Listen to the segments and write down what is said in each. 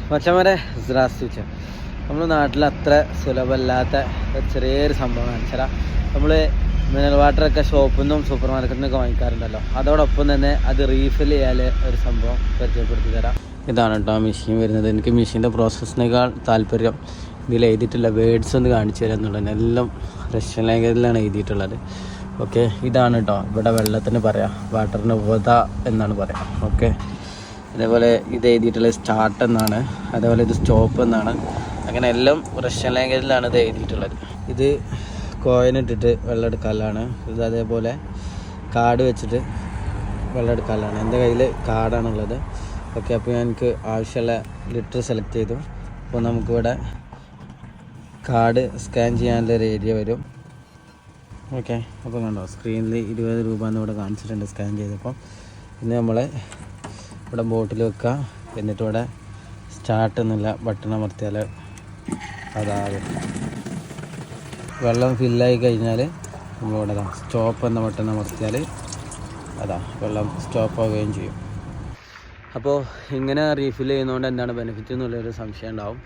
മച്ചന്മാരെ ദ്രാസ്തിച്ച നമ്മുടെ നാട്ടിൽ അത്ര സുലഭമല്ലാത്ത ചെറിയൊരു സംഭവം കാണിച്ചാൽ നമ്മൾ മിനറൽ വാട്ടറൊക്കെ ഷോപ്പിൽ നിന്നും സൂപ്പർ മാർക്കറ്റിൽ നിന്നൊക്കെ വാങ്ങിക്കാറുണ്ടല്ലോ. അതോടൊപ്പം തന്നെ അത് റീഫിൽ ചെയ്യാൻ ഒരു സംഭവം പരിചയപ്പെടുത്തി തരാം. ഇതാണ് കേട്ടോ മെഷീൻ വരുന്നത്. എനിക്ക് മെഷീൻ്റെ പ്രോസസ്സിനേക്കാൾ താല്പര്യം ഇതിൽ എഴുതിയിട്ടുള്ള വേർഡ്സ് ഒന്ന് കാണിച്ചു തരാം എന്നുള്ളതാണ്. എല്ലാം റഷ്യൻ ലാംഗ്വേജിലാണ് എഴുതിയിട്ടുള്ളത്. ഓക്കെ, ഇതാണ് കേട്ടോ ഇവിടെ വെള്ളത്തിന് പറയാം, വാട്ടറിന് വധ എന്നാണ് പറയാം. ഓക്കെ, അതേപോലെ ഇത് എഴുതിയിട്ടുള്ളത് സ്റ്റാർട്ട് എന്നാണ്, അതേപോലെ ഇത് സ്റ്റോപ്പ് എന്നാണ്. അങ്ങനെ എല്ലാം റഷ്യൻ ലാംഗ്വേജിലാണ് ഇത് എഴുതിയിട്ടുള്ളത്. ഇത് കോയിൻ ഇട്ടിട്ട് വെള്ളം എടുക്കാനാണ്. ഇത് അതേപോലെ കാർഡ് വെച്ചിട്ട് വെള്ളം എടുക്കാനാണ്. എൻ്റെ കയ്യിൽ കാർഡാണുള്ളത്. ഓക്കെ, അപ്പോൾ എനിക്ക് ആവശ്യമുള്ള ലിറ്റർ സെലക്ട് ചെയ്തു. അപ്പോൾ നമുക്കിവിടെ കാർഡ് സ്കാൻ ചെയ്യാനുള്ള ഒരു ഏരിയ വരും. ഓക്കെ, അപ്പോൾ കണ്ടോ സ്ക്രീനിൽ 20 രൂപ എന്നിവിടെ കാണിച്ചിട്ടുണ്ട് സ്കാൻ ചെയ്തപ്പോൾ. ഇനി നമ്മൾ ഇവിടെ ബോട്ടിൽ വെക്കുക, എന്നിട്ട് ഇവിടെ സ്റ്റാർട്ട് എന്നുള്ള ബട്ടൺ അമർത്തിയാൽ അതാകും. വെള്ളം ഫില്ലായി കഴിഞ്ഞാൽ നമ്മളിവിടെ സ്റ്റോപ്പ് എന്ന ബട്ടൺ അമർത്തിയാൽ വെള്ളം സ്റ്റോപ്പ് ആവുകയും ചെയ്യും. അപ്പോൾ ഇങ്ങനെ റീഫിൽ ചെയ്യുന്നതുകൊണ്ട് എന്താണ് ബെനിഫിറ്റ് എന്നുള്ളൊരു സംശയം ഉണ്ടാവും.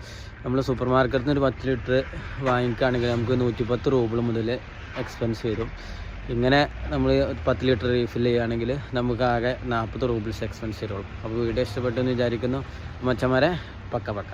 നമ്മൾ സൂപ്പർ മാർക്കറ്റിൽ നിന്ന് ഒരു 10 ലിറ്റർ വാങ്ങിക്കുകയാണെങ്കിൽ നമുക്ക് 110 രൂപ മുതൽ എക്സ്പെൻസ് വരും. ഇങ്ങനെ നമ്മൾ 10 ലിറ്റർ റീഫിൽ ചെയ്യുകയാണെങ്കിൽ നമുക്ക് ആകെ 40 രൂപ എക്സ്പെൻസ് വരുള്ളൂ. അപ്പോൾ വീഡിയോ ഇഷ്ടപ്പെട്ടെന്ന് വിചാരിക്കുന്നു. മച്ചന്മാരെ പക്ക.